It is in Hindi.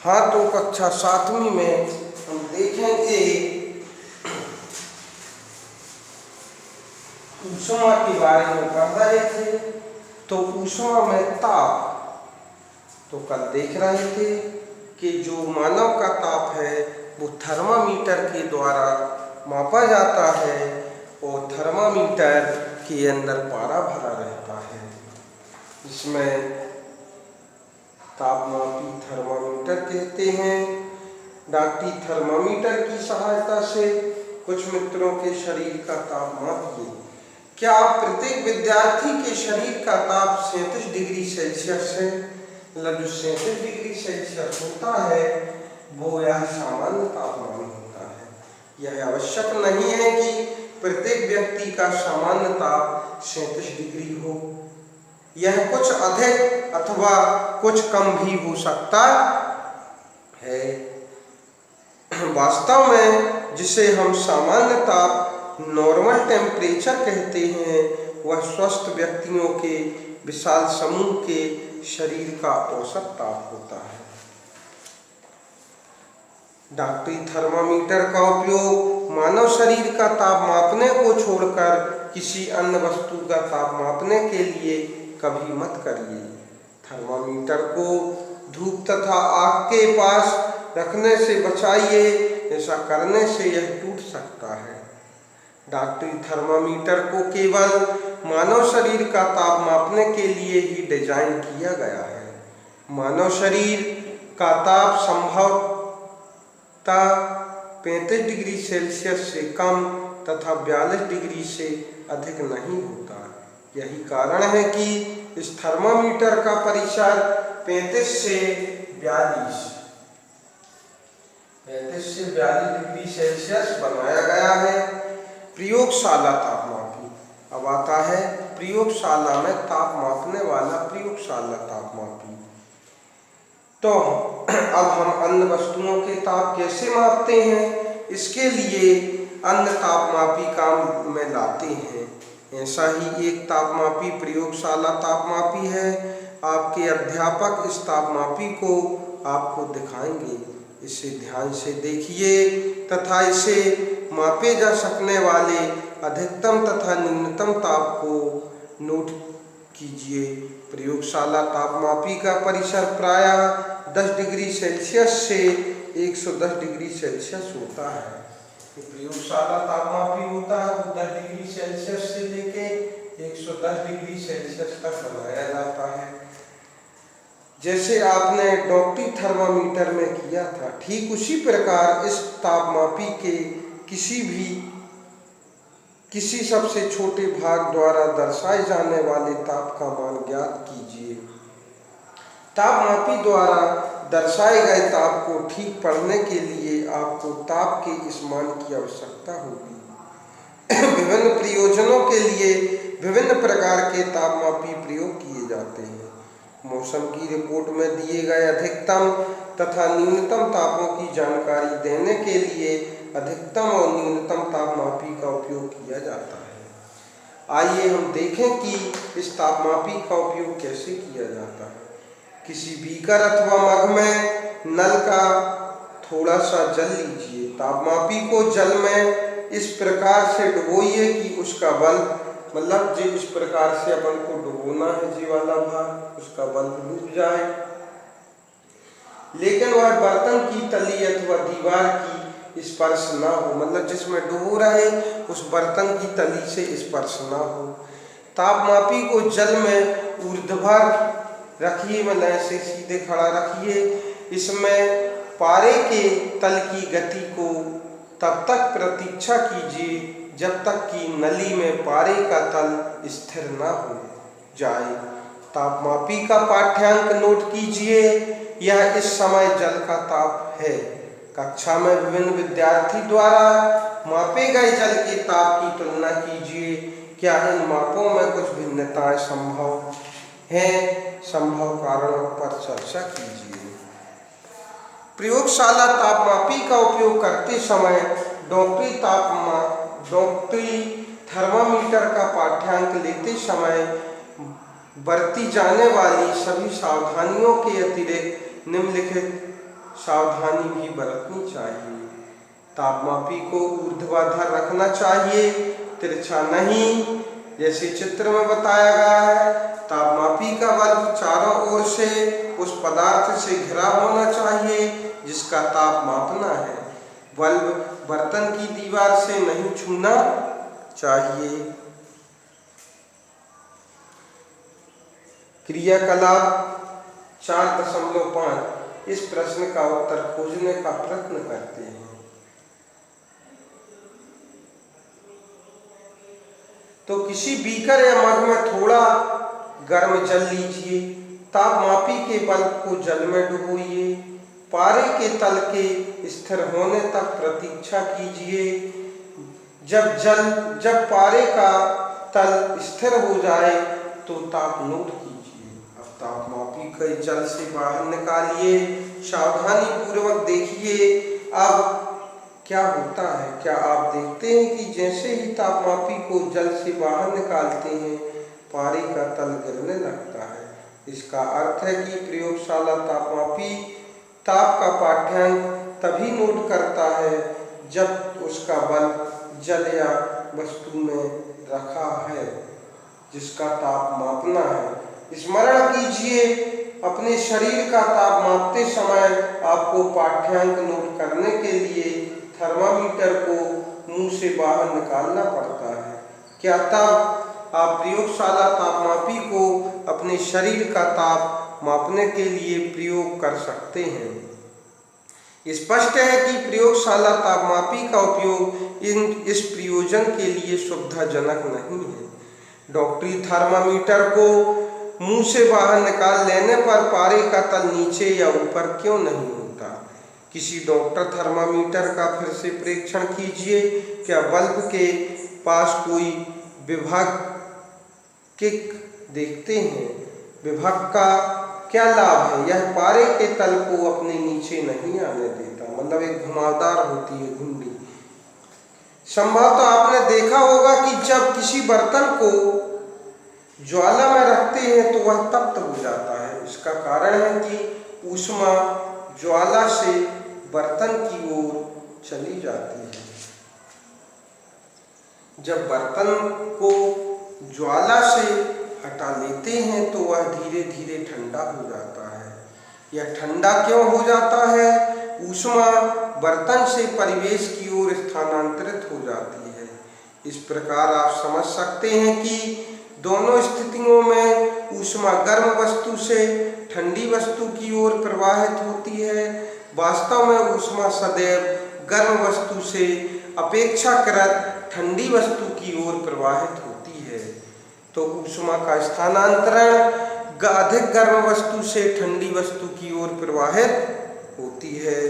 हाँ, तो कक्षा 7वीं में हम देखेंगे ऊष्मा के बारे में पढ़ रहे थे। तो ऊष्मा में ताप, तो कल देख रहे थे कि जो मानव का ताप है वो थर्मामीटर के द्वारा मापा जाता है और थर्मामीटर के अंदर पारा भरा रहता है। इसमें तापमापी थर्मामीटर कहते हैं। डॉक्टरी थर्मामीटर की सहायता से कुछ मित्रों के शरीर का ताप मापिए। क्या प्रत्येक विद्यार्थी के शरीर का ताप 37 डिग्री सेल्सियस है? मतलब जो 37 डिग्री सेल्सियस होता है वो यह सामान्य तापमान होता है। यह आवश्यक नहीं है कि प्रत्येक व्यक्ति का सामान्य ताप 37 डिग्री हो। यह कुछ अधिक अथवा कुछ कम भी हो सकता है। वास्तव में जिसे हम सामान्य ताप नॉर्मल टेम्परेचर कहते हैं वह स्वस्थ व्यक्तियों के विशाल समूह के शरीर का औसत ताप होता है। डॉक्टरी थर्मामीटर का उपयोग मानव शरीर का ताप मापने को छोड़कर किसी अन्य वस्तु का ताप मापने के लिए कभी मत करिए। थर्मामीटर को धूप तथा आग के पास रखने से बचाइए, ऐसा करने से यह टूट सकता है। डॉक्टरी थर्मामीटर को केवल मानव शरीर का ताप मापने के लिए ही डिजाइन किया गया है। मानव शरीर का ताप संभवतः 35 डिग्री सेल्सियस से कम तथा 42 डिग्री से अधिक नहीं होता। यही कारण है कि इस थर्मामीटर का परिसर 35 से 42 डिग्री सेल्सियस बनाया गया है। प्रयोगशाला तापमापी। अब आता है प्रयोगशाला में ताप मापने वाला प्रयोगशाला तापमापी। तो अब हम अन्य वस्तुओं के ताप कैसे मापते हैं, इसके लिए अन्य तापमापी काम में लाते हैं। ऐसा ही एक तापमापी प्रयोगशाला तापमापी है। आपके अध्यापक इस तापमापी को आपको दिखाएंगे। इसे ध्यान से देखिए तथा इसे मापे जा सकने वाले अधिकतम तथा न्यूनतम ताप को नोट कीजिए। प्रयोगशाला तापमापी का परिसर प्रायः 10 डिग्री सेल्सियस से 110 डिग्री सेल्सियस होता है। प्रयोगशाला तापमापी होता है वो 10 डिग्री सेल्सियस से लेके 110 डिग्री सेल्सियस तक बनाया जाता है। जैसे आपने डॉक्टरी थर्मामीटर में किया था, ठीक उसी प्रकार इस तापमापी के किसी सबसे छोटे भाग द्वारा दर्शाए जाने वाले ताप का मान ज्ञात कीजिए। तापमापी द्वारा दर्शाए गए ताप को ठीक पढ़ने के लिए आपको ताप के इस मान की आवश्यकता होगी। विभिन्न प्रयोजनों के लिए विभिन्न प्रकार के तापमापी प्रयोग किए जाते हैं। मौसम की रिपोर्ट में दिए गए अधिकतम तथा न्यूनतम तापों की जानकारी देने के लिए अधिकतम और न्यूनतम तापमापी का उपयोग किया जाता है। आइए हम देखें कि इस तापमापी का उपयोग कैसे किया जाता है। किसी बीकर अथवा मग में नल का थोड़ा सा जल लीजिए। तापमापी को जल में इस प्रकार से डुबोइए कि उसका बल्ब, मतलब जो इस प्रकार से अपन को डुबोना है, जी वाला भाग, उसका बल्ब डूब जाए, लेकिन वह बर्तन की तली अथवा दीवार की स्पर्श ना हो। मतलब जिसमें डुबो रहे उस बर्तन की तली से स्पर्श ना हो। तापमापी को जल में ऊर्ध्वाधर रखिए, मतलब ऐसे सीधे खड़ा रखिए। इसमें पारे के तल की गति को तब तक प्रतीक्षा कीजिए जब तक कि नली में पारे का तल स्थिर न हो जाए। तापमापी का पाठ्यांक नोट कीजिए। यह इस समय जल का ताप है। कक्षा में विभिन्न विद्यार्थी द्वारा मापे गए जल के ताप की तुलना कीजिए। क्या इन मापों में कुछ भिन्नताएं संभव हैं? संभव कारणों पर चर्चा कीजिए। प्रयोगशाला तापमापी का उपयोग करते समय डॉक्टरी थर्मामीटर का पाठ्यांक लेते समय बरती जाने वाली सभी सावधानियों के अतिरिक्त निम्नलिखित सावधानी भी बरतनी चाहिए। तापमापी को ऊर्ध्वाधर रखना चाहिए, तिरछा नहीं। जैसे चित्र में बताया गया है, तापमापी का बल्ब चारों ओर से उस पदार्थ से घिरा होना चाहिए जिसका ताप मापना है। बल्ब बर्तन की दीवार से नहीं छूना चाहिए। क्रियाकलाप 4.5 इस प्रश्न का उत्तर खोजने का प्रयत्न करते हैं। तो किसी बीकर या मग में थोड़ा गर्म जल लीजिए, तापमापी के बल्ब को जल में डुबोइए, पारे के तल के स्थिर होने तक प्रतीक्षा कीजिए। जब पारे का तल स्थिर हो जाए तो ताप नोट कीजिए। अब तापमापी के जल से बाहर निकालिए, सावधानी पूर्वक देखिए। अब क्या होता है, क्या आप देखते हैं कि जैसे ही तापमापी को जल से बाहर निकालते हैं, पारे का तल गिरने लगता है। इसका अर्थ है कि प्रयोगशाला तापमापी ताप का पाठ्यांक तभी नोट करता है जब उसका बल्ब जल या वस्तु में रखा है जिसका ताप मापना है। स्मरण कीजिए, अपने शरीर का ताप मापते समय आपको पाठ्यांक नोट करने के लिए थर्मामीटर को मुंह से बाहर निकालना पड़ता है। क्या तब आप प्रयोगशाला तापमापी को अपने शरीर का ताप मापने के लिए प्रयोग कर सकते हैं? स्पष्ट है कि प्रयोगशाला तापमापी का उपयोग इस प्रयोजन के लिए सुविधाजनक नहीं है। डॉक्टरी थर्मामीटर को मुंह से बाहर निकाल लेने पर पारे का तल नीचे या ऊपर क्यों नहीं होता? किसी डॉक्टर थर्मामीटर का फिर से परीक्षण कीजिए। क्या बल्ब के पास कोई विभव देखते हैं? विभव का क्या लाभ है? यह पारे के तल को अपने नीचे नहीं आने देता, मतलब एक घुमावदार होती है घुंडी। संभवतः आपने देखा होगा कि जब किसी बर्तन को ज्वाला में रखते हैं तो वह तप्त हो जाता है। इसका कारण है कि ऊष्मा ज्वाला से बर्तन की ओर चली जाती है। जब बर्तन को ज्वाला से हटा लेते हैं तो वह धीरे धीरे ठंडा हो जाता है। यह ठंडा क्यों हो जाता है? ऊष्मा बर्तन से परिवेश की ओर स्थानांतरित हो जाती है। इस प्रकार आप समझ सकते हैं कि दोनों स्थितियों में ऊष्मा गर्म वस्तु से ठंडी वस्तु की ओर प्रवाहित होती है। वास्तव में ऊष्मा सदैव गर्म वस्तु से अपेक्षाकृत ठंडी वस्तु की ओर प्रवाहित होती है। तो ऊष्मा का स्थानांतरण अधिक गर्म वस्तु से ठंडी वस्तु की ओर प्रवाहित होती है।